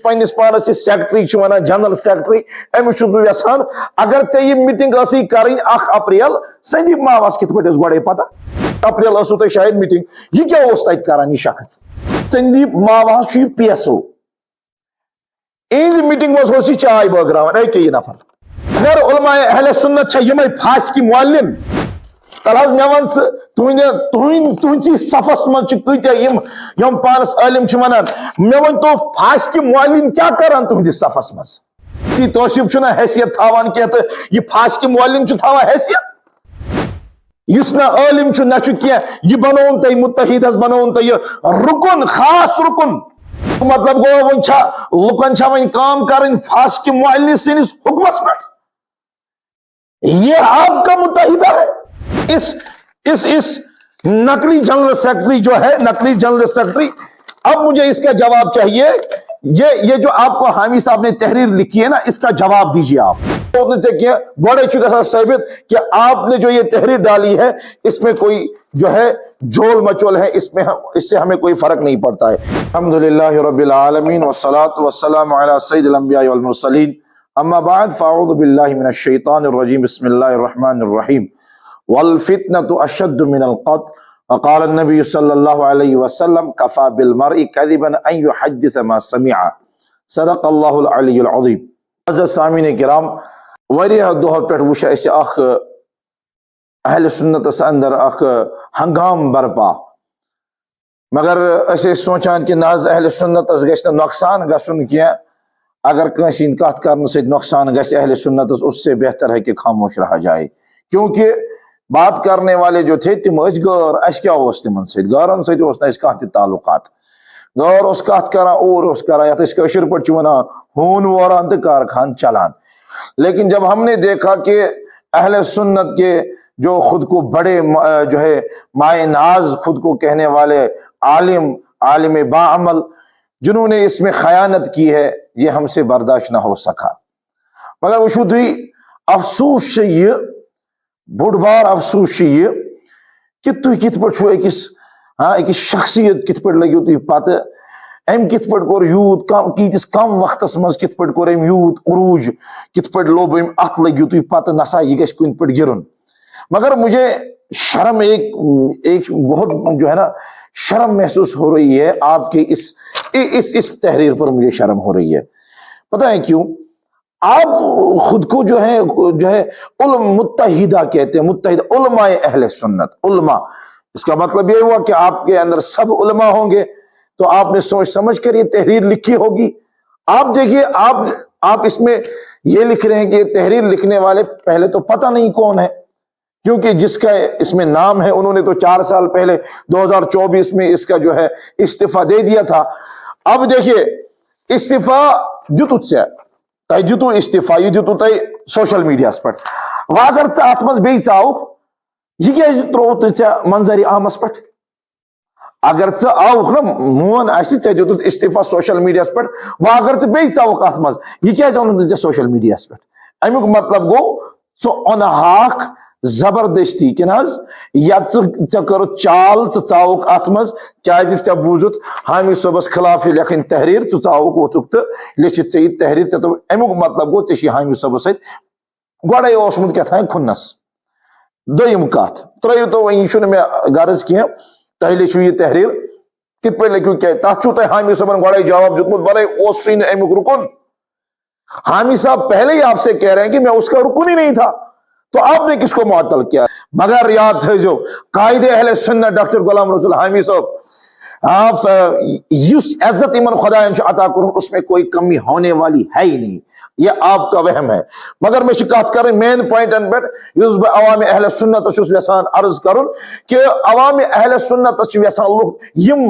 پنس پانس یہ سیکٹری ونان جنرل سیکٹری امس یژھان اگر ے یہ میٹنگ ٲسٕے کرٕنۍ 1 اپریل سندیپ ماوس کت پٲٹھۍ ٲس گۄڈے پتہ اپریل ٲسوٕ تۄہہِ شاید میٹنگ یہ کیٛاہ اوس تتہِ کران یہ شخص سندیپ ماوس چھُ یہ پی ایس او اہذ میٹنگ منٛز اوس یہ چائے بٲگراوان أکے یہ نفر اگر علماء اہل سنت چھا یمے فاسقہ معلم تل حظ مے ون تہنسی صفس من کتیا یم پانس عالم ونان مے ون تو فاسقہ معلم کیا کران تہندس صفس مز تی توصیف چھنا حیثیت تھاوان کی تو یہ فاسقہ معلم تھاوان حیثیت اس نا عالم نہ کی یہ بنون تہ متحد بنون تہ یہ رکن خاص رکن مطلب گو ون لکن ون کام کرن فاسقہ معلم سنس حکمس پہ یہ آپ کا متحدہ ہے اس نقلی جنرل سیکرٹری جو ہے نقلی جنرل سیکرٹری اب مجھے اس کا جواب چاہیے یہ جو آپ کو حامی صاحب نے تحریر لکھی ہے نا اس کا جواب دیجیے آپ گوڑے چکا ثابت کہ آپ نے جو یہ تحریر ڈالی ہے اس میں کوئی جو ہے جھول مچول ہے اس سے ہمیں کوئی فرق نہیں پڑتا ہے الحمدللہ رب العالمین والصلاة والسلام علی سید الانبیاء والمرسلین اما بعد فاعوذ باللہ من الشیطان الرجیم بسم اللہ الرحمن الرحیم والفتنة اشد من القتل وقال النبی صلی اللہ علیہ وسلم کفا بالمرء کذبا ان یحدث ما سمع صدق اللہ العلی العظیم عزیز سامعین کرام واریاہ دۄہو پٮ۪ٹھ وُچھ اسہِ اکھ اہل سنتس اندر اکھ ہنگام برپا مگر أسۍ ٲسۍ سونچان کہ نہ حظ اہل سنتس گژھِ نہٕ نۄقصان گژھُن کینٛہہ اگر کٲنٛسہِ ہٕنٛدۍ کتھ کرنہٕ سۭتۍ نۄقصان گژھِ اہل سنتس اس سے بہتر ہے کہ خاموش رہا جائے کیونکہ بات کرنے والے جو تھے تم ٲسۍ غٲر اسہِ کیٛاہ اوس تمن سۭتۍ غٲرن سۭتۍ اوس نہٕ اسہِ کانٛہہ تہِ تعلقات غٲر اوس کتھ کران اور اوس کران یتھ أسۍ کٲشِر پٲٹھۍ چھِ ونان ہوٗن ووران تہٕ کارخان چلان لیکن جب ہم نے دیکھا کہ اہل سنت کے جو خود کو بڑے جو ہے مائے ناز خود کو کہنے والے عالم باعمل جنہوں نے اس میں خیانت کی ہے یہ ہم سے برداشت نہ ہو سکا مگر وچھو تھی افسوس یہ بوڑ بار افسوس یہ کہ تھی کت پہ أکس شخصیت کت پہ لگو تھی پتہ ام کت پہ کور یوت کیتس کم وقتس مز کت پہ کور ام یوت عروج کت پہ لوب ام ات لگو تھی پتہ نسا یہ گھس کن پہ گرن مگر مجھے شرم ایک بہت جو ہے نا شرم محسوس ہو رہی ہے آپ کے اس تحریر پر مجھے شرم ہو رہی ہے پتہ ہے کیوں آپ خود کو جو ہے متحدہ کہتے ہیں متحدہ علماء اہل سنت علماء اس کا مطلب یہ ہوا کہ آپ کے اندر سب علماء ہوں گے تو آپ نے سوچ سمجھ کر یہ تحریر لکھی ہوگی آپ دیکھیے آپ اس میں یہ لکھ رہے ہیں کہ یہ تحریر لکھنے والے پہلے تو پتہ نہیں کون ہے کیونکہ جس کا اس میں نام ہے انہوں نے تو 4 سال پہلے 2024 میں اس کا جو ہے استعفیٰ دے دیا تھا اب دیکھیے استعفیٰ دیتو استعفیٰ یہ دیتو تہ سوشل میڈیا پہ وہ اگر ات مز بیٚیہِ ژاوُکھ یہ کیٛازِ تروو ژےٚ منظر عامس پہ اگر آوُکھ نا مون آسہِ ژےٚ دیُتُتھ استعفیٰ سوشل میڈیا پہ وہ اگر بیٚیہِ ژاوُکھ ات مز یہ کیٛازِ اوٚنُتھ ژےٚ سوشل میڈیا پہ امیُک مطلب گوٚو ژٕ اوٚنہاکھ زبردستی کہ حظ یا ژےٚ کٔرٕتھ چال ژٕ ژاوُکھ ات مز کیٛازِ ژےٚ بوٗزُتھ حامی صٲبس خلاف یہ لیکھٕنۍ تحریر ژٕ ژاوُکھ ووٚتھُکھ تہٕ لیٚچھِتھ ژےٚ یہِ تحریر ژےٚ دوٚپ امیُک مطلب گوٚو ژےٚ چھُے حامی صٲبس سۭتۍ گۄڈے اوسمُت کیٛاتھانۍ کھُنس دوٚیِم کتھ ترٲیِو تو وۄنۍ یہِ چھُنہٕ مےٚ غرض کینٛہہ تۄہہِ لیکھِو یہِ تحریر کِتھ پٲٹھۍ لیکھِو کیٛازِ تتھ چھُو تۄہہِ حامی صٲبن گۄڈے جواب دیُتمُت بلے اوسُے نہٕ امیُک رُکُن حامی صاحب پہلے ہی آپ سے کہہ رہے ہیں کہ میں اس کا رکن ہی نہیں تھا تو آپ نے کس کو معطل کیا مگر یاد تھٲیزیو قائد اہل سنت ڈاکٹر غلام رسول حامی صاحب آپ اس عزت ایمن خدایان چھُ عطا کرن اس میں کوئی کمی ہونے والی ہے ہی نہیں یہ آپ کا وہم ہے مگر میں کت کر مین پوائنٹن پہ بہ عوام اہل سنت یژھان عرض کرن کہ عوام اہل سنت یژھان لوگ یم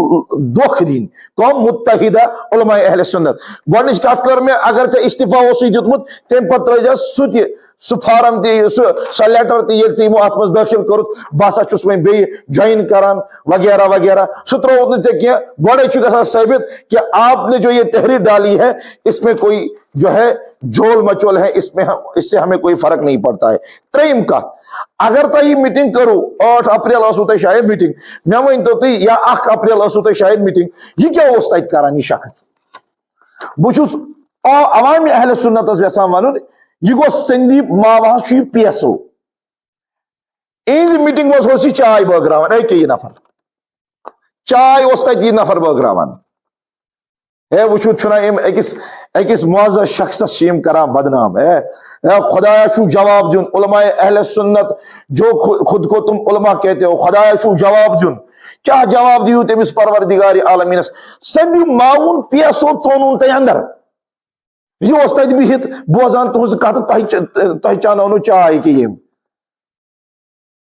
دھوکہ دین کم متحدہ علماء اہل سنت گۄڈنِچ کت کر میں اگر ژےٚ استعفیٰ اوسُے دیُتمُت تمہِ پتہٕ ترٲیزِ سُہ فارم سۄ لیٹر تہِ ییٚلہِ ژےٚ یِمو اتھ منٛز دٲخل کوٚرُتھ بہٕ ہسا چھُس وۄنۍ بیٚیہِ جوین کران وغیرہ وغیرہ سُہ ترووُتھ نہٕ ژےٚ کینٛہہ گۄڈے چھُ گژھان ثٲبت کہ آپ نے جو یہ تحریر ڈالی ہے اس میں کوئی جو ہے جھول مچول ہے اس سے ہمیں کوئی فرق نہیں پڑتا ہے ترٛیِم کتھ اگر تۄہہِ یہِ میٹنگ کٔرٕو 8 اپریل ٲسوٕ تۄہہِ شاید میٹنگ مےٚ ؤنۍتو تُہۍ یا 1 اپریل ٲسوٕ تۄہہِ شاید میٹنگ یہ کیٛاہ اوس تتہِ کران یہ شخص بچس عوام اہل سنت یسان ون یہ گو سندیپ ماواز پی ایس او ان میٹنگ مز یہ چائے بٲگراوان ایک یہ نفر چائے اس تک یہ نفر بٲگراوان ہے وچھو چھنا اکس معزز شخص کران بدنام ہے خدایا چھو جواب دن علماء اہل سنت جو خود کو تم علماء کہتے ہو خدایا چھو جواب دن کیا جواب دیو تمس پروردگار عالمین سندیپ معاون پی ایس او ژونون تہ اندر یہ اس تک بہت بوزان تہذ کت تہ چانو چائے کہ یم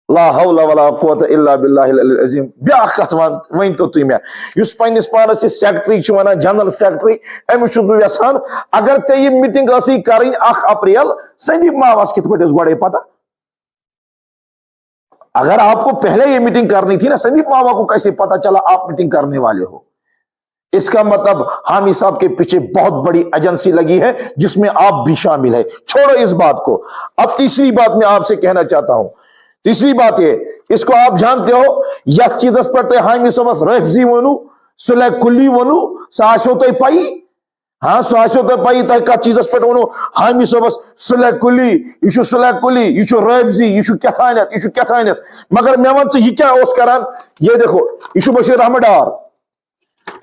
لا حول ولا قوت الا باللہ العلی العظیم بیاا کت ون تو تھی اس پنس پانس یہ سیکٹری ونان جنرل سیکٹری امس بہ یژھان اگر ژے یہ میٹنگ ٲسی کریں 1 اپریل سندیپ ماواس کت پہ گۄڈے پتہ اگر آپ کو پہلے یہ میٹنگ کرنی تھی نا سندیپ ماوا کو کیسے پتا چلا آپ میٹنگ کرنے والے ہو اس کا مطلب حامی صاحب کے پیچھے بہت بڑی ایجنسی لگی ہے جس میں آپ بھی شامل ہے چھوڑو اس بات کو اب تیسری بات میں آپ سے کہنا چاہتا ہوں تیسری بات یہ اس کو آپ جانتے ہو یا چیز پر حامی صبس رفضی ونو سلح کلی ونو سو تہ پائی ہاں سو تہ پائی تہ کت چیز پہ ونو حامی صبس سلح کلی یہ سلح کلی یہ رفضی یہ کتھانت یہ کتھانت مگر مے ون ژٕ یہ کیا اس کران یہ دیکھو یہ بشیر احمد ڈار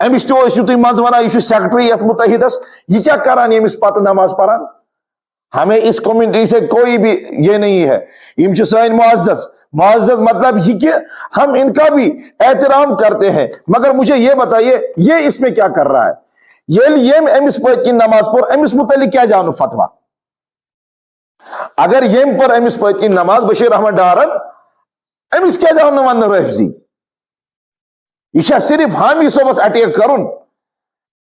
امس تھی مز ونان یہ سیکٹری یت متحدس یہ کیا کران یمس پتہ نماز پران ہمیں اس کمیونٹی سے کوئی بھی یہ نہیں ہے یم سائن معزز مطلب یہ کہ ہم ان کا بھی احترام کرتے ہیں مگر مجھے یہ بتائیے یہ اس میں کیا کر رہا ہے یہ امس پہ کی نماز پر امس متعلق کیا جانو فتوا اگر یم پر امس پہ کی نماز بشیر احمد ڈارن امس کیا جانو ون رفضی یہ صرف حامی صوبس اٹیک کرن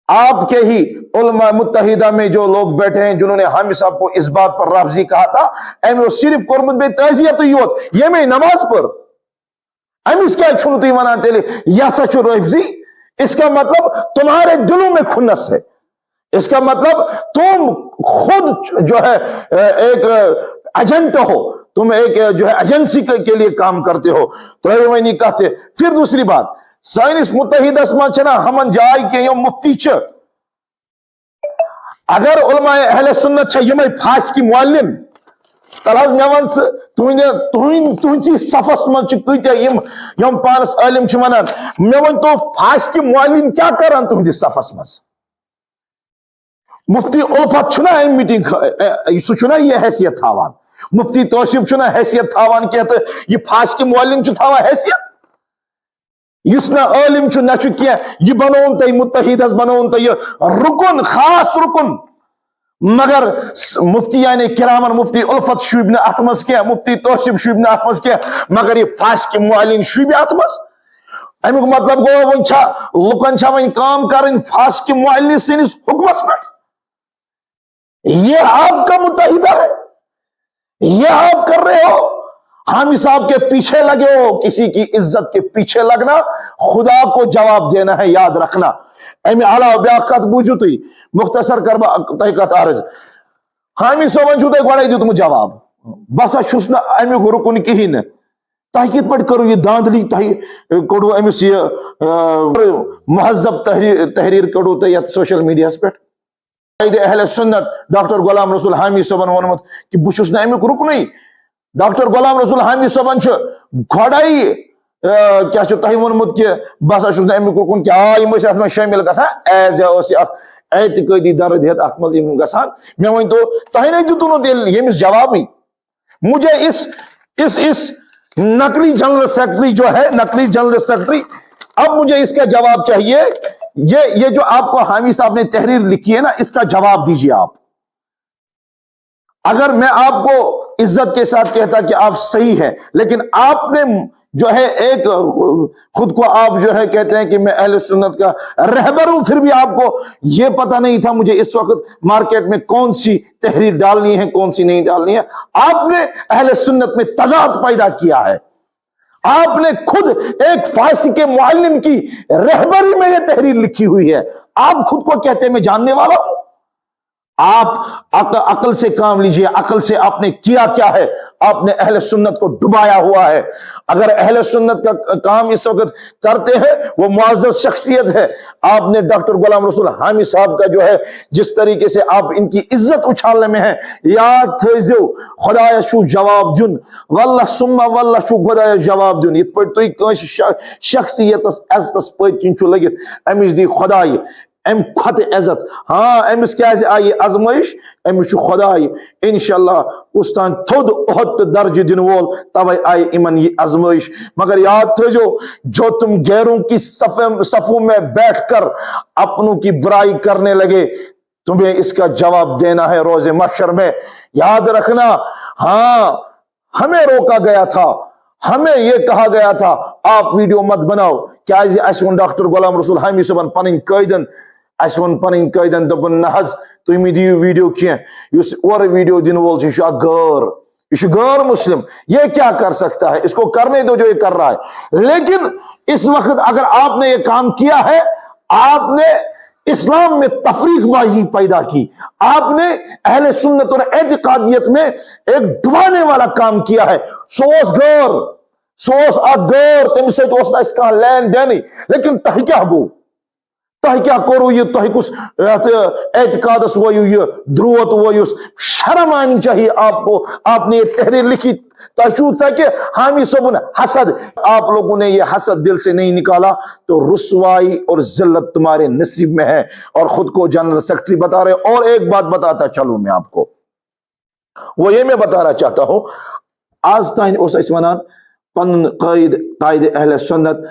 آپ کے ہی علماء متحدہ میں جو لوگ بیٹھے ہیں جنہوں نے حامی صاحب کو اس بات پر رافضی کہا تھا ایم صرف قربت بے تعزیت یوت یہ میں نماز پر امس کیا چھنتی ونان تیلے یا سچ رافضی اس کا مطلب تمہارے دلوں میں کھنس ہے اس کا مطلب تم خود جو ہے ایک ایجنٹ ہو تم ایک جو ہے ایجنسی کے لیے کام کرتے ہو تو یہ نہیں کہتے پھر دوسری بات سائنس متحدس من چھنا ہمن جائے کہ یہ مفتی چھ اگر علماء اہل سنت چھ یمے پھاس کی معلم تلحظ میں ون تہنسی صفس من کتیا یم پانس عالم چھ ونان میں ون تو پھاس کی معلم کیا کران تہندس صفس من مفتی الفت چھنا ایم میٹنگ سہ چھنا یہ حیثیت تھاوان مفتی توصیف چھنا حیثیت تھاوان کہ یہ پھاس کی معلم چھ تھاوان حیثیت اس نہ عالم چھ نہ چھ کیا یہ بنون تے متحدس بنون تے یہ رکن خاص رکن مگر مفتی یعنی کرامن مفتی الفت شوبن اتمس کیا مفتی توصیف شوبن اتمس کیا مگر یہ پھاس کے معلن شوب اتمس امیک مطلب گو ون چھا لکن چھا ون کام کرن پھاس کے معلن سنس حکمس پہ یہ آپ کا متحدہ ہے یہ آپ کر رہے ہو حامی صاحب کے پیچھے لگے ہو کسی کی عزت کے پیچھے لگنا خدا کو جواب دینا ہے یاد رکھنا امی علا بیاقات بوجھو تھی مختصر کربا تحقیقات عارض حامی صاحب چھوٹے گوڑائی دیو تم جواب بسا چھوسنا امی کو رکن کی ہی نے تحقیق پڑھ کرو یہ داندلی کڑو امی سی محذب تحریر کڑو تے یا سوشل میڈیا اس پہ اہل سنت ڈاکٹر غلام رسول حامی صاحب ونمت کہ بچھوسنا امی کو رکنی ڈاکٹر غلام رسول حامی صاحب گھڑائی کیا تہ ونمت کہ بسا چھس امیک رکن کہ یم ات من شامل گژھان ایز اعتقادی درد ہت ات من گژھان مے ون تو تہ نے دتو نا یمس جوابی مجھے اس نقلی جنرل سیکرٹری جو ہے نقلی جنرل سیکرٹری اب مجھے اس کا جواب چاہیے یہ جو آپ کو حامی صاحب نے تحریر لکھی ہے نا اس کا جواب دیجیے آپ اگر میں آپ کو عزت کے ساتھ کہتا کہ آپ صحیح ہیں لیکن آپ نے جو ہے ایک خود کو آپ جو ہے کہتے ہیں کہ میں اہل سنت کا رہبر ہوں پھر بھی آپ کو یہ پتہ نہیں تھا مجھے اس وقت مارکیٹ میں کون سی تحریر ڈالنی ہے کون سی نہیں ڈالنی ہے آپ نے اہل سنت میں تضاد پیدا کیا ہے آپ نے خود ایک فاسق کے معلم کی رہبری میں یہ تحریر لکھی ہوئی ہے آپ خود کو کہتے ہیں میں جاننے والا ہوں آپ عقل سے کام لیجئے. عقل سے آپ نے کیا کیا ہے؟ آپ نے اہل سنت کو ڈبایا ہوا ہے. اگر اہل سنت کا کام اس وقت کرتے ہیں وہ معزز شخصیت ہے. آپ نے ڈاکٹر غلام رسول حامی صاحب کا جو ہے جس طریقے سے آپ ان کی عزت اچھالنے میں ہیں، یاد تھیزو خدایا شو جواب دن واللہ ثم واللہ شو خدایا جواب دن. یت پٹ تھی کنس شخصیت عزتس پت کن چھ لگت امس دی خدائی ام کھت عزت. ہاں امس کیا آئی آزمائش، امس خدائی انشاءاللہ استان تھود احد درج دن وول توے آئی امن یہ آزمائش. مگر یاد تھو جو تم غیروں کی صفوں میں بیٹھ کر اپنوں کی برائی کرنے لگے تمہیں اس کا جواب دینا ہے روز محشر میں. یاد رکھنا. ہاں ہمیں روکا گیا تھا، ہمیں یہ کہا گیا تھا آپ ویڈیو مت بناؤ. کیا اس ون ڈاکٹر غلام رسول حامی صاحبن پن قائدن اس ون پن قائدن دپن نہ حظ تھی مہ دیو ویڈیو کی اور ویڈیو دن وول یہ غیر، یہ غیر مسلم، یہ کیا کر سکتا ہے؟ اس کو کرنے دو جو یہ کر رہا ہے. لیکن اس وقت اگر آپ نے یہ کام کیا ہے، آپ نے اسلام میں تفریق بازی پیدا کی، آپ نے اہل سنت اور اعتقادیت میں ایک ڈبانے والا کام کیا ہے. سوس غیر، سوس غیر، تم سے کہاں لین دین، لیکن تہ کیا گو، تہ کیا کرو یہ، تہ کس اعتقادس ویو یہ دروت ویس. شرم آنی چاہیے آپ کو. آپ نے یہ تحریر لکھی کہ حامی صاحب حسد، آپ لوگوں نے یہ حسد دل سے نہیں نکالا تو رسوائی اور ذلت تمہارے نصیب میں ہے. اور خود کو جنرل سیکرٹری بتا رہے. اور ایک بات بتاتا چلوں میں آپ کو، وہ یہ میں بتانا چاہتا ہوں، آج تائن اس ونان پن قائد اہل سنت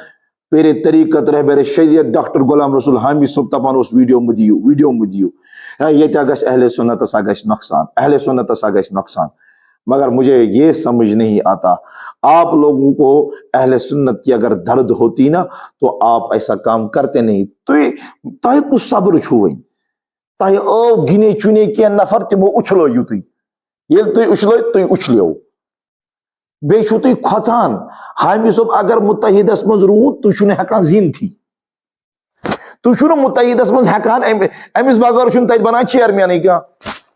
پیر طریقت رہبر شریعت ڈاکٹر غلام رسول حامی صاحب تپان اس ویڈیو مدیو یہ گھس اہل سنت سا گھس نقصان، اہل سنت سا گھس نقصان. مگر مجھے یہ سمجھ نہیں آتا، آپ لوگوں کو اہل سنت کی اگر درد ہوتی نا تو آپ ایسا کام کرتے نہیں. تہ کس صبر چھو وین، تہ او گنے چنے کی نفر تمو اچھلو تھی، یل تھی اچھلو تھی اچھلیو بی چھو تھی کھوژان. حامی صاحب اگر متحدس مز روٗد تھی چھو ہیکان زین تھی، تھی چھو متحدس مز ہیکان امس بغیر چھو تت بنان چیئرمین کیا.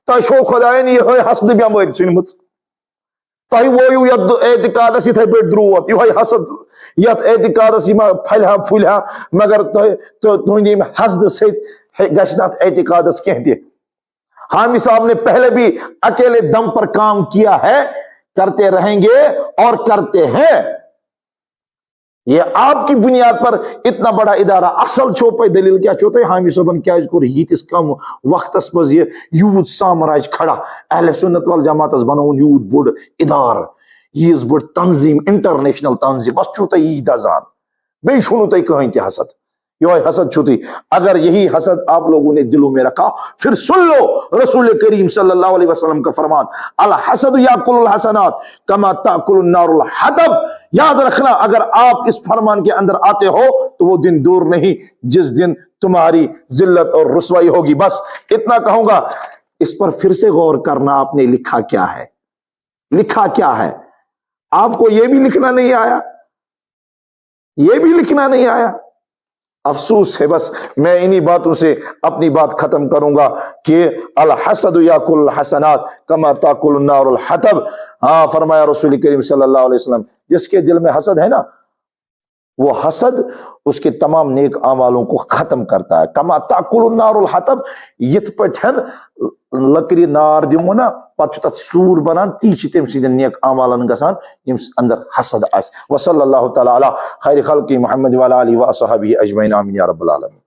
تہ چھو خدائن یہ حسد بیماری ژھنمٕژ، تہ وویو یتھ اعتقادس یتھے پٲٹھۍ دروت یہ حسد یتھ اعتقادس یہ پھلہا پھلہا، مگر تہندِ حسد سۭتۍ گژھِ نہٕ اتھ اعتقادس کینٛہہ تہِ. حامی صاحب نے پہلے بھی اکیلے دم پر کام کیا ہے، کرتے رہیں گے اور کرتے ہیں. یہ آپ کی بنیاد پر اتنا بڑا ادارہ اصل چھوپے دلیل کیا چھوتے حامی صاحبن کیا کور یتس کم وقتس مز یہ یوت سامراج کھڑا اہل سنت والجماعت بنون یوت بڑ ادار، یس بڑ تنظیم، انٹرنیشنل تنظیم، بس چھو تھی دزان بی چھو تھی کہیں تہ حسد. یہ حسد چھو تھی. اگر یہی حسد آپ لوگوں نے دلوں میں رکھا پھر سن لو رسول کریم صلی اللہ علیہ وسلم کا فرمان الحسد یاکل الحسنات کما تاکل النار الحطب. یاد رکھنا اگر آپ اس فرمان کے اندر آتے ہو تو وہ دن دور نہیں جس دن تمہاری ذلت اور رسوائی ہوگی. بس اتنا کہوں گا. اس پر پھر سے غور کرنا آپ نے لکھا کیا ہے، لکھا کیا ہے. آپ کو یہ بھی لکھنا نہیں آیا، یہ بھی لکھنا نہیں آیا. افسوس ہے. بس میں انہی باتوں سے اپنی بات ختم کروں گا کہ الحسد یاکل الحسنات کما تاکل النار الحطب. ہاں فرمایا رسول کریم صلی اللہ علیہ وسلم جس کے دل میں حسد ہے نا وہ حسد اس کے تمام نیک اعمالوں کو ختم کرتا ہے. کما تاکل النار الحطب یت پٹھن لکری نار دمو نا پتہ تت سور بنان تی تم سند نیک اعمالن گسان یم اندر حسد آس. وصلی اللہ تعالی علی خیر خلق محمد وعلی آلہ وصحبہ اجمعین. آمین یا رب العالمین.